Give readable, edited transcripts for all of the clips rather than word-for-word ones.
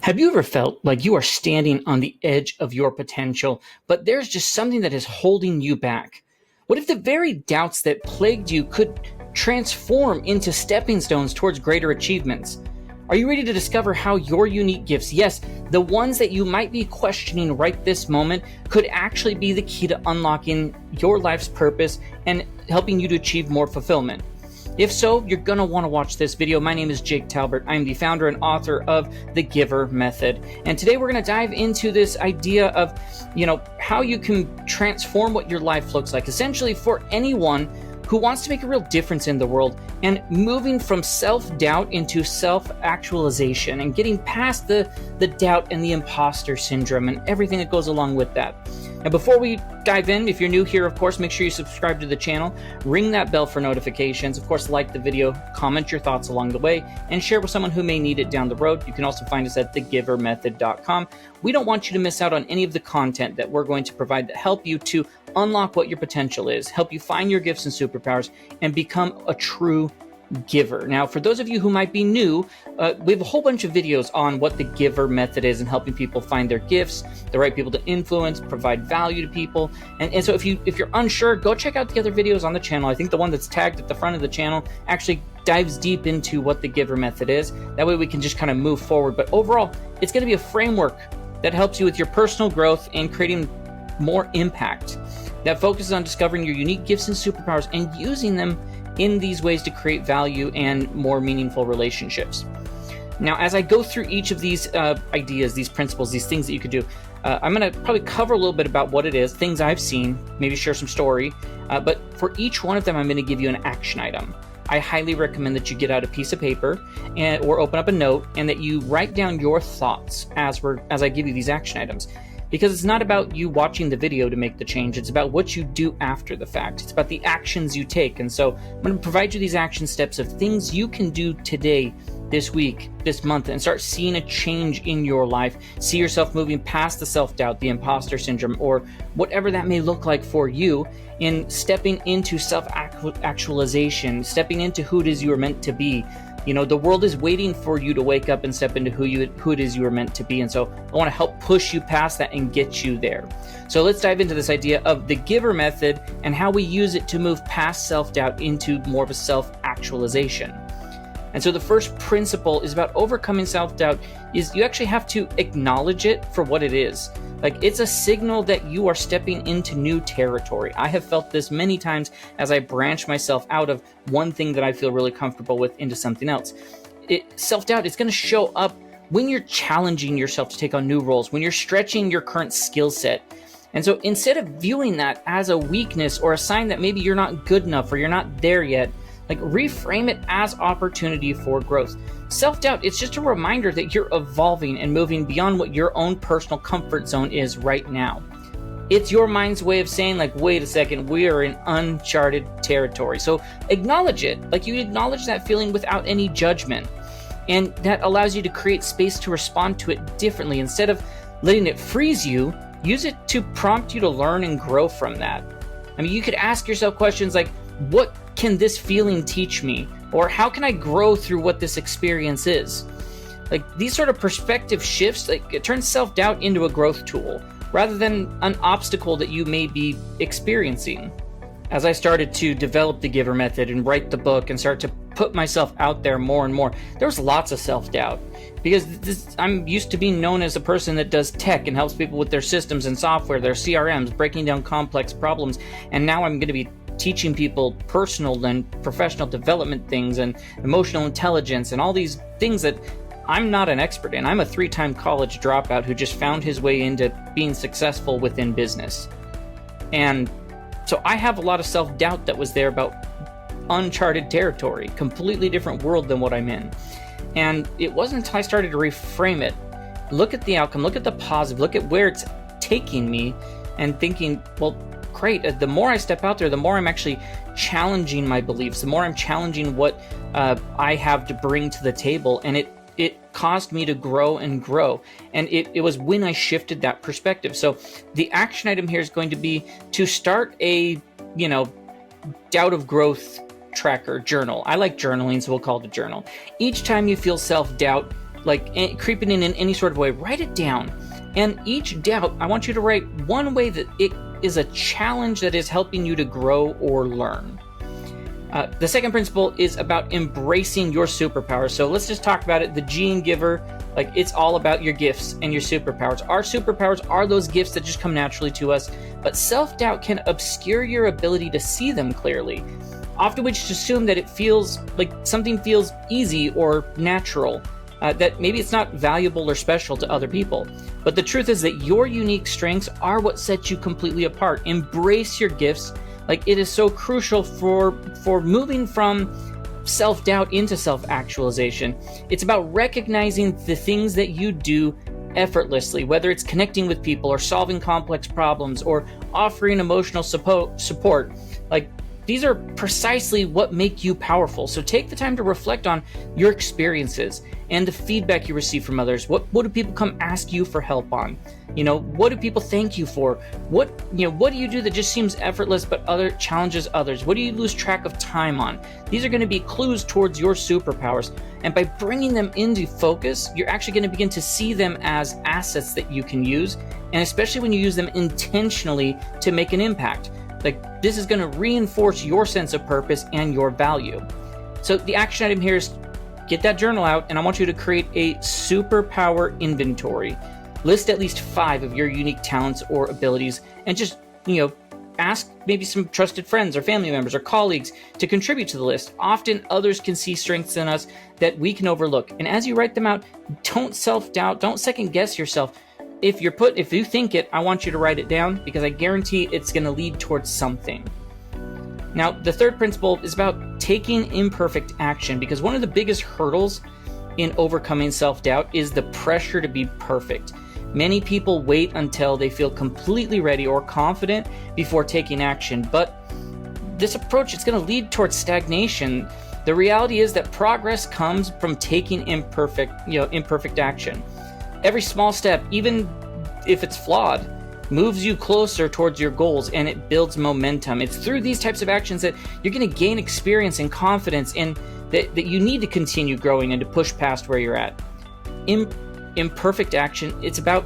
Have you ever felt like you are standing on the edge of your potential, but there's just something that is holding you back? What if the very doubts that plagued you could transform into stepping stones towards greater achievements? Are you ready to discover how your unique gifts, yes, the ones that you might be questioning right this moment, could actually be the key to unlocking your life's purpose and helping you to achieve more fulfillment? If so, you're going to want to watch this video. My name is Jake Talbert. I'm the founder and author of the GIVER method. And today we're going to dive into this idea of, how you can transform what your life looks like, essentially for anyone who wants to make a real difference in the world, and moving from self-doubt into self-actualization and getting past the doubt and the imposter syndrome and everything that goes along with that. Now, before we dive in, if you're new here, of course, make sure you subscribe to the channel, ring that bell for notifications, of course, like the video, comment your thoughts along the way, and share with someone who may need it down the road. You can also find us at thegivermethod.com. We don't want you to miss out on any of the content that we're going to provide that help you to unlock what your potential is, help you find your gifts and superpowers, and become a true giver. Now, for those of you who might be new, we have a whole bunch of videos on what the GIVER method is and helping people find their gifts, the right people to influence, provide value to people. And so if you're unsure, go check out the other videos on the channel. I think the one that's tagged at the front of the channel actually dives deep into what the GIVER method is. That way we can just kind of move forward. But overall, it's going to be a framework that helps you with your personal growth and creating more impact, that focuses on discovering your unique gifts and superpowers and using them in these ways to create value and more meaningful relationships. Now, as I go through each of these ideas, these principles, these things that you could do, I'm going to probably cover a little bit about what it is, things I've seen, maybe share some story, but for each one of them, I'm going to give you an action item. I highly recommend that you get out a piece of paper or open up a note and that you write down your thoughts as I give you these action items. Because it's not about you watching the video to make the change, it's about what you do after the fact. It's about the actions you take. And so I'm going to provide you these action steps of things you can do today, this week, this month, and start seeing a change in your life. See yourself moving past the self-doubt, the imposter syndrome, or whatever that may look like for you, in stepping into self-actualization, stepping into who it is you are meant to be. The world is waiting for you to wake up and step into who it is you are meant to be. And so I want to help push you past that and get you there. So let's dive into this idea of the GIVER method and how we use it to move past self-doubt into more of a self-actualization. And so the first principle is about overcoming self-doubt is you actually have to acknowledge it for what it is. Like, it's a signal that you are stepping into new territory. I have felt this many times as I branch myself out of one thing that I feel really comfortable with into something else. Self-doubt is going to show up when you're challenging yourself to take on new roles, when you're stretching your current skill set. And so instead of viewing that as a weakness or a sign that maybe you're not good enough or you're not there yet, reframe it as opportunity for growth. Self-doubt, it's just a reminder that you're evolving and moving beyond what your own personal comfort zone is right now. It's your mind's way of saying, wait a second, we are in uncharted territory. So acknowledge it. You acknowledge that feeling without any judgment. And that allows you to create space to respond to it differently. Instead of letting it freeze you, use it to prompt you to learn and grow from that. You could ask yourself questions like, what can this feeling teach me? Or how can I grow through what this experience is? These sort of perspective shifts, it turns self-doubt into a growth tool rather than an obstacle that you may be experiencing. As I started to develop the GIVER method and write the book and start to put myself out there more and more, there was lots of self-doubt because I'm used to being known as a person that does tech and helps people with their systems and software, their CRMs, breaking down complex problems. And now I'm going to be teaching people personal and professional development things and emotional intelligence and all these things that I'm not an expert in. I'm a 3-time college dropout who just found his way into being successful within business. And so I have a lot of self-doubt that was there about uncharted territory, completely different world than what I'm in. And it wasn't until I started to reframe it, look at the outcome, look at the positive, look at where it's taking me, and thinking, well, great. The more I step out there, the more I'm actually challenging my beliefs, the more I'm challenging what I have to bring to the table. And it caused me to grow and grow. And it was when I shifted that perspective. So the action item here is going to be to start a, doubt of growth tracker journal. I like journaling, so we'll call it a journal. Each time you feel self-doubt, creeping in any sort of way, write it down. And each doubt, I want you to write one way that it is a challenge that is helping you to grow or learn. The second principle is about embracing your superpowers. So let's just talk about it. The G in GIVER, it's all about your gifts and your superpowers. Our superpowers are those gifts that just come naturally to us, but self-doubt can obscure your ability to see them clearly. Often we just assume that it feels like something feels easy or natural, that maybe it's not valuable or special to other people. But the truth is that your unique strengths are what sets you completely apart. Embrace your gifts. It is so crucial for moving from self-doubt into self-actualization. It's about recognizing the things that you do effortlessly, whether it's connecting with people or solving complex problems or offering emotional support. These are precisely what make you powerful. So take the time to reflect on your experiences and the feedback you receive from others. What do people come ask you for help on? What do people thank you for? What do you do that just seems effortless but challenges others? What do you lose track of time on? These are going to be clues towards your superpowers. And by bringing them into focus, you're actually going to begin to see them as assets that you can use, and especially when you use them intentionally to make an impact. This is going to reinforce your sense of purpose and your value. So the action item here is get that journal out, and I want you to create a superpower inventory. List at least 5 of your unique talents or abilities, and just, ask maybe some trusted friends or family members or colleagues to contribute to the list. Often others can see strengths in us that we can overlook. And as you write them out, don't self-doubt, don't second guess yourself. If you think it, I want you to write it down, because I guarantee it's going to lead towards something. Now, the third principle is about taking imperfect action, because one of the biggest hurdles in overcoming self-doubt is the pressure to be perfect. Many people wait until they feel completely ready or confident before taking action, but this approach is going to lead towards stagnation. The reality is that progress comes from taking imperfect action. Every small step, even if it's flawed, moves you closer towards your goals, and it builds momentum. It's through these types of actions that you're going to gain experience and confidence, and that you need to continue growing and to push past where you're at. Imperfect action, it's about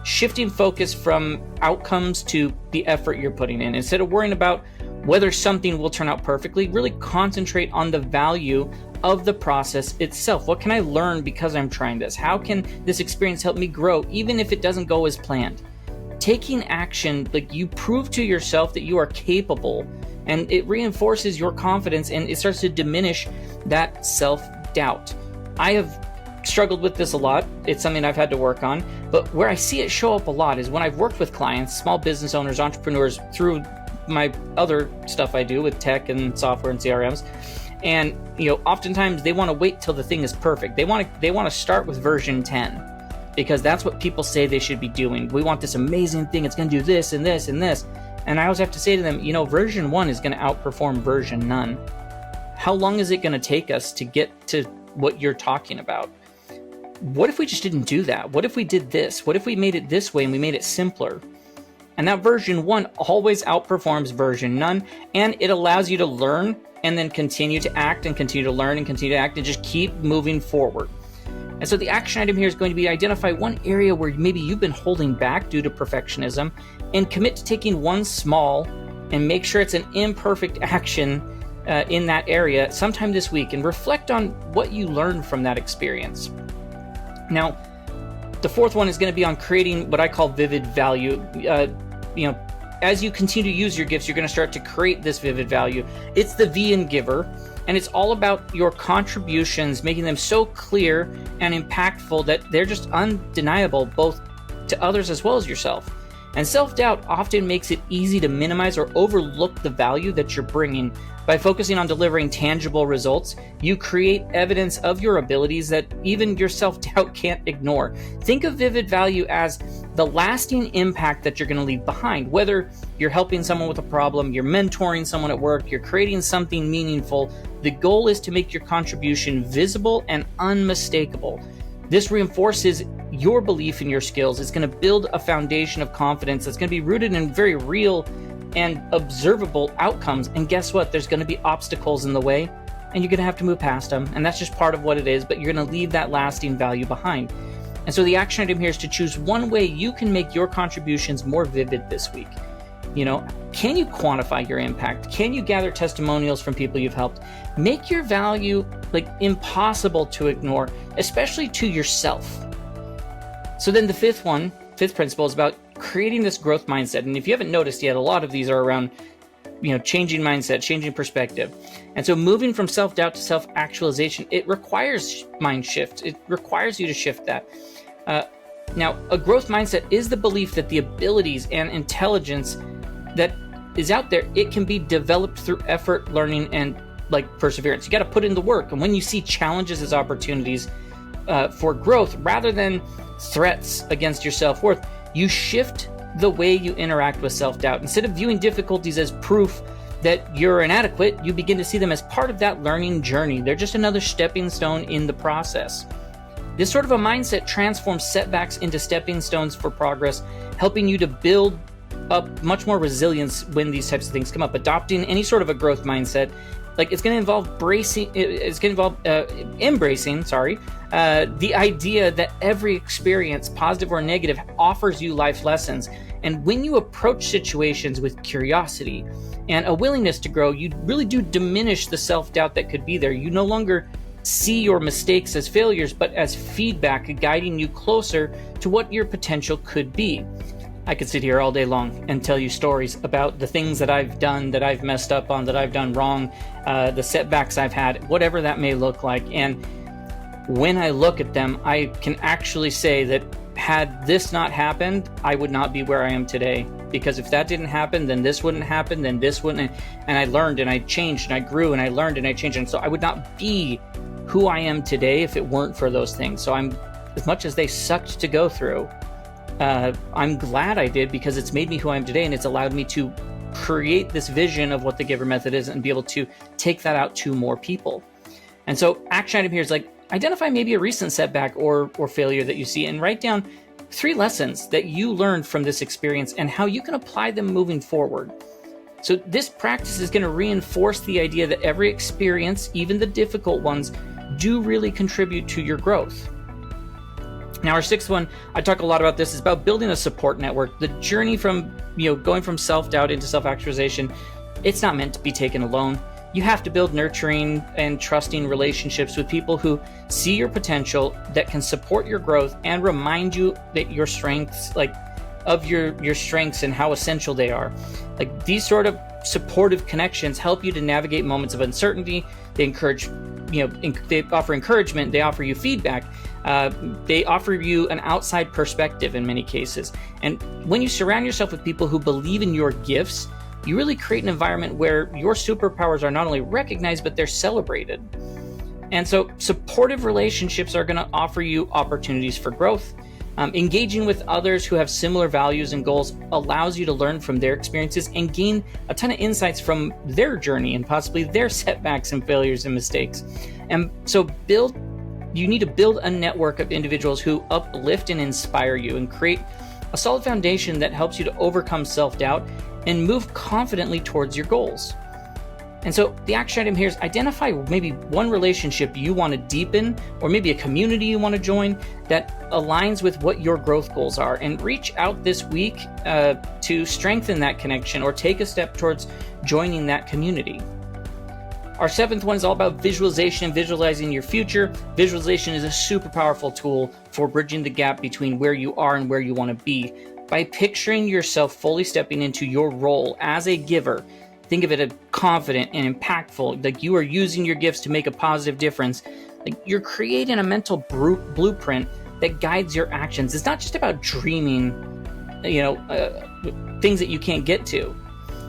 shifting focus from outcomes to the effort you're putting in. Instead of worrying about whether something will turn out perfectly, really concentrate on the value of the process itself. What can I learn because I'm trying this? How can this experience help me grow, even if it doesn't go as planned? Taking action, you prove to yourself that you are capable, and it reinforces your confidence, and it starts to diminish that self-doubt. I have struggled with this a lot. It's something I've had to work on, but where I see it show up a lot is when I've worked with clients, small business owners, entrepreneurs, through my other stuff I do with tech and software and CRMs. And oftentimes they want to wait till the thing is perfect. They want to start with version 10, because that's what people say they should be doing. We want this amazing thing. It's going to do this and this and this. And I always have to say to them, version 1 is going to outperform version none. How long is it going to take us to get to what you're talking about? What if we just didn't do that? What if we did this? What if we made it this way and we made it simpler? And that version 1 always outperforms version none, and it allows you to learn and then continue to act and continue to learn and continue to act and just keep moving forward. And so the action item here is going to be identify one area where maybe you've been holding back due to perfectionism, and commit to taking one small and make sure it's an imperfect action in that area sometime this week, and reflect on what you learned from that experience. Now, the fourth one is going to be on creating what I call vivid value. As you continue to use your gifts, you're going to start to create this vivid value. It's the V in GIVER, and it's all about your contributions, making them so clear and impactful that they're just undeniable, both to others as well as yourself. And self-doubt often makes it easy to minimize or overlook the value that you're bringing. By focusing on delivering tangible results, you create evidence of your abilities that even your self-doubt can't ignore. Think of vivid value as the lasting impact that you're going to leave behind. Whether you're helping someone with a problem, you're mentoring someone at work, you're creating something meaningful, the goal is to make your contribution visible and unmistakable. This reinforces your belief in your skills. It's going to build a foundation of confidence that's going to be rooted in very real and observable outcomes. And guess what? There's going to be obstacles in the way. and you're going to have to move past them, and that's just part of what it is, but you're going to leave that lasting value behind. And so the action item here is to choose one way you can make your contributions more vivid this week. Can you quantify your impact? Can you gather testimonials from people you've helped? Make your value impossible to ignore, especially to yourself. So then the fifth principle is about creating this growth mindset. And if you haven't noticed yet, a lot of these are around, changing mindset, changing perspective. And so moving from self-doubt to self-actualization, it requires mind shift. It requires you to shift that. Now, a growth mindset is the belief that the abilities and intelligence that is out there, it can be developed through effort, learning, and perseverance. You got to put in the work. And when you see challenges as opportunities for growth rather than threats against your self-worth, you shift the way you interact with self-doubt. Instead of viewing difficulties as proof that you're inadequate, you begin to see them as part of that learning journey. They're just another stepping stone in the process. This sort of a mindset transforms setbacks into stepping stones for progress, helping you to build up much more resilience when these types of things come up. Adopting any sort of a growth mindset, it's going to involve embracing the idea that every experience, positive or negative, offers you life lessons. And when you approach situations with curiosity and a willingness to grow, you really do diminish the self-doubt that could be there. You no longer see your mistakes as failures, but as feedback guiding you closer to what your potential could be. I could sit here all day long and tell you stories about the things that I've done, that I've messed up on, that I've done wrong, the setbacks I've had, whatever that may look like. And when I look at them, I can actually say that had this not happened, I would not be where I am today. Because if that didn't happen, then this wouldn't happen, then this wouldn't. And I learned and I changed and I grew and I learned and I changed. And so I would not be who I am today if it weren't for those things. So as much as they sucked to go through, I'm glad I did, because it's made me who I am today, and it's allowed me to create this vision of what the GIVER method is and be able to take that out to more people. And so action item here is identify maybe a recent setback or failure that you see, and write down 3 lessons that you learned from this experience and how you can apply them moving forward. So this practice is going to reinforce the idea that every experience, even the difficult ones, do really contribute to your growth. Now, our 6th one, I talk a lot about this, is about building a support network. The journey from, going from self-doubt into self-actualization, it's not meant to be taken alone. You have to build nurturing and trusting relationships with people who see your potential, that can support your growth and remind you that your strengths, of your strengths and how essential they are. These sort of supportive connections help you to navigate moments of uncertainty. They encourage, they offer encouragement, they offer you feedback. They offer you an outside perspective in many cases. And when you surround yourself with people who believe in your gifts, you really create an environment where your superpowers are not only recognized, but they're celebrated. And so supportive relationships are going to offer you opportunities for growth. Engaging with others who have similar values and goals allows you to learn from their experiences and gain a ton of insights from their journey and possibly their setbacks and failures and mistakes. And so you need to build a network of individuals who uplift and inspire you, and create a solid foundation that helps you to overcome self-doubt and move confidently towards your goals. And so the action item here is identify maybe one relationship you want to deepen, or maybe a community you want to join that aligns with what your growth goals are, and reach out this week to strengthen that connection or take a step towards joining that community. Our 7th one is all about visualization and visualizing your future. Visualization is a super powerful tool for bridging the gap between where you are and where you want to be. By picturing yourself fully stepping into your role as a giver, think of it as confident and impactful, you are using your gifts to make a positive difference. You're creating a mental blueprint that guides your actions. It's not just about dreaming, things that you can't get to.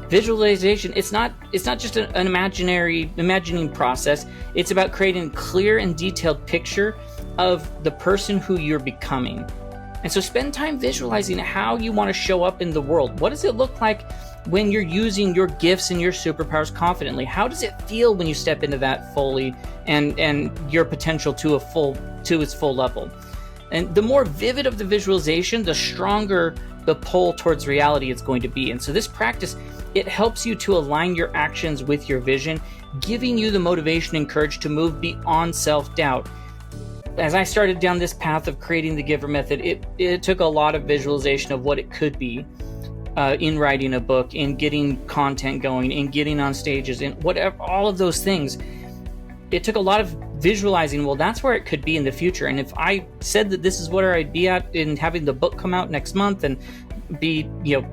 Visualization, it's not just an imagining process. It's about creating a clear and detailed picture of the person who you're becoming. And so spend time visualizing how you want to show up in the world. What does it look like when you're using your gifts and your superpowers confidently? How does it feel when you step into that fully and your potential to its full level? And the more vivid of the visualization, the stronger the pull towards reality it's going to be. And so this practice, it helps you to align your actions with your vision giving you the motivation and courage to move beyond self-doubt. As I started down this path of creating the GIVER method, it took a lot of visualization of what it could be in writing a book, in getting content going, in getting on stages, in whatever, all of those things. It took a lot of visualizing, well, that's where it could be in the future. And if I said that this is where I'd be at in having the book come out next month and be,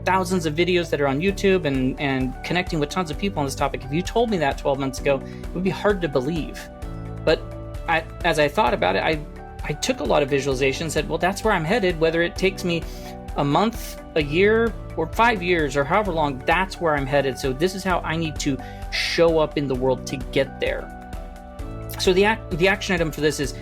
thousands of videos that are on YouTube and connecting with tons of people on this topic, if you told me that 12 months ago, it would be hard to believe. But as I thought about it, I took a lot of visualization and said, well, that's where I'm headed, whether it takes me a month, a year, or 5 years, or however long, that's where I'm headed. So this is how I need to show up in the world to get there. So the action item for this is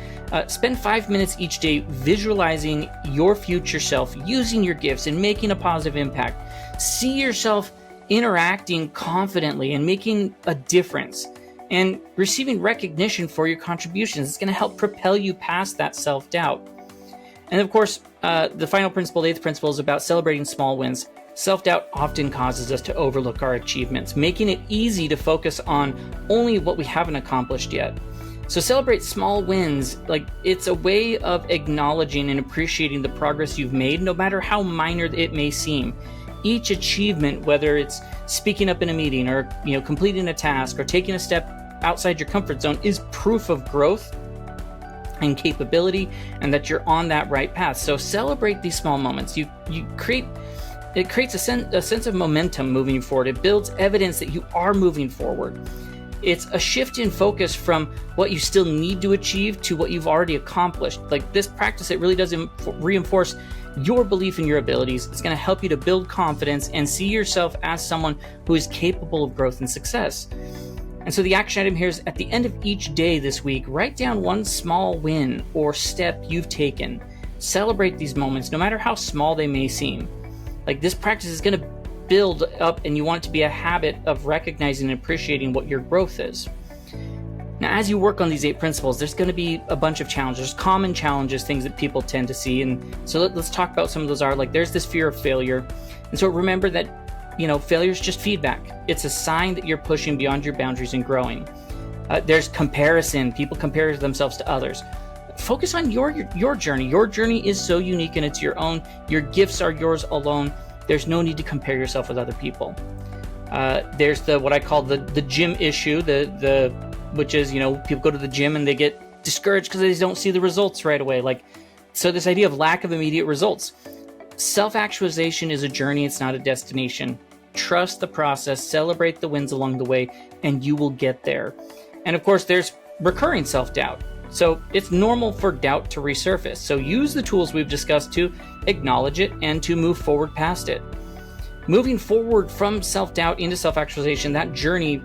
spend 5 minutes each day visualizing your future self, using your gifts and making a positive impact. See yourself interacting confidently and making a difference and receiving recognition for your contributions. It's going to help propel you past that self-doubt. And of course, the final principle, the eighth principle, is about celebrating small wins. Self-doubt often causes us to overlook our achievements, making it easy to focus on only what we haven't accomplished yet. So celebrate small wins. Like, it's a way of acknowledging and appreciating the progress you've made, no matter how minor it may seem. Each achievement, whether it's speaking up in a meeting or completing a task or taking a step outside your comfort zone, is proof of growth and capability, and that you're on that right path. So celebrate these small moments. It creates a sense of momentum moving forward. It builds evidence that you are moving forward. It's a shift in focus from what you still need to achieve to what you've already accomplished. Like, this practice, it really does reinforce your belief in your abilities. It's going to help you to build confidence and see yourself as someone who is capable of growth and success. And so the action item here is, at the end of each day this week, write down one small win or step you've taken. Celebrate these moments, no matter how small they may seem. Like, this practice is going to build up, and you want it to be a habit of recognizing and appreciating what your growth is. Now, as you work on these 8 principles, there's going to be a bunch of challenges, common challenges, things that people tend to see. And so let's talk about some of those. Like, there's this fear of failure. And so remember that, failure is just feedback. It's a sign that you're pushing beyond your boundaries and growing. There's comparison. People compare themselves to others. Focus on your journey. Your journey is so unique and it's your own. Your gifts are yours alone. There's no need to compare yourself with other people. There's what I call the gym issue, which is, people go to the gym and they get discouraged because they don't see the results right away. So this idea of lack of immediate results. Self-actualization is a journey, it's not a destination. Trust the process, celebrate the wins along the way, and you will get there. And of course, there's recurring self-doubt. So it's normal for doubt to resurface. So use the tools we've discussed to acknowledge it and to move forward past it. Moving forward from self-doubt into self-actualization, that journey,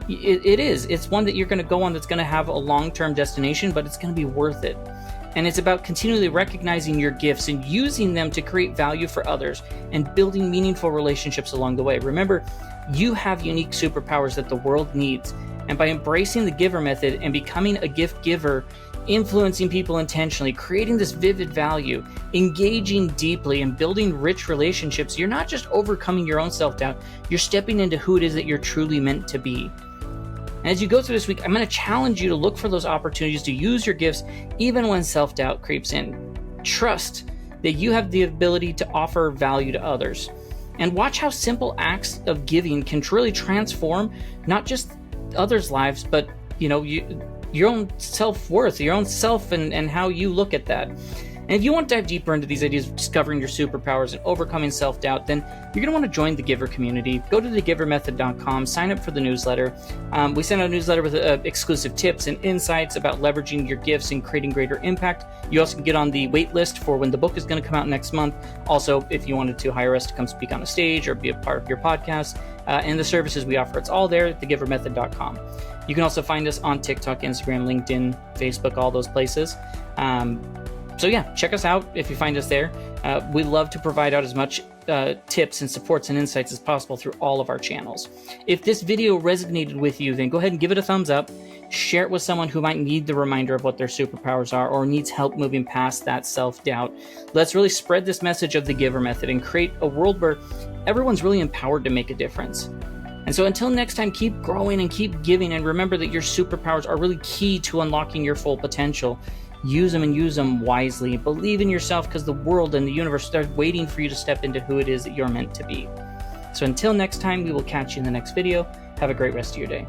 it's one that you're going to go on that's going to have a long-term destination, but it's going to be worth it. And it's about continually recognizing your gifts and using them to create value for others and building meaningful relationships along the way. Remember, you have unique superpowers that the world needs. And by embracing the GIVER method and becoming a gift giver, influencing people intentionally, creating this vivid value, engaging deeply, and building rich relationships, you're not just overcoming your own self-doubt, you're stepping into who it is that you're truly meant to be. And as you go through this week, I'm going to challenge you to look for those opportunities to use your gifts even when self-doubt creeps in. Trust that you have the ability to offer value to others. And watch how simple acts of giving can truly transform not just others' lives, but your own self-worth, your own self, and how you look at that. And if you want to dive deeper into these ideas of discovering your superpowers and overcoming self-doubt, then you're going to want to join the GIVER community. Go to thegivermethod.com, sign up for the newsletter. We send out a newsletter with exclusive tips and insights about leveraging your gifts and creating greater impact. You also can get on the wait list for when the book is going to come out next month. Also, if you wanted to hire us to come speak on a stage or be a part of your podcast, and the services we offer, it's all there at thegivermethod.com. You can also find us on TikTok, Instagram, LinkedIn, Facebook, all those places. So yeah, check us out if you find us there. We love to provide out as much tips and supports and insights as possible through all of our channels. If this video resonated with you, then go ahead and give it a thumbs up. Share it with someone who might need the reminder of what their superpowers are or needs help moving past that self-doubt. Let's really spread this message of the GIVER method and create a world where everyone's really empowered to make a difference. And And so until next time, keep growing and keep giving, and remember that your superpowers are really key to unlocking your full potential. Use them and use them wisely. Believe in yourself, because the world and the universe are waiting for you to step into who it is that you're meant to be. So until next time, we will catch you in the next video. Have a great rest of your day.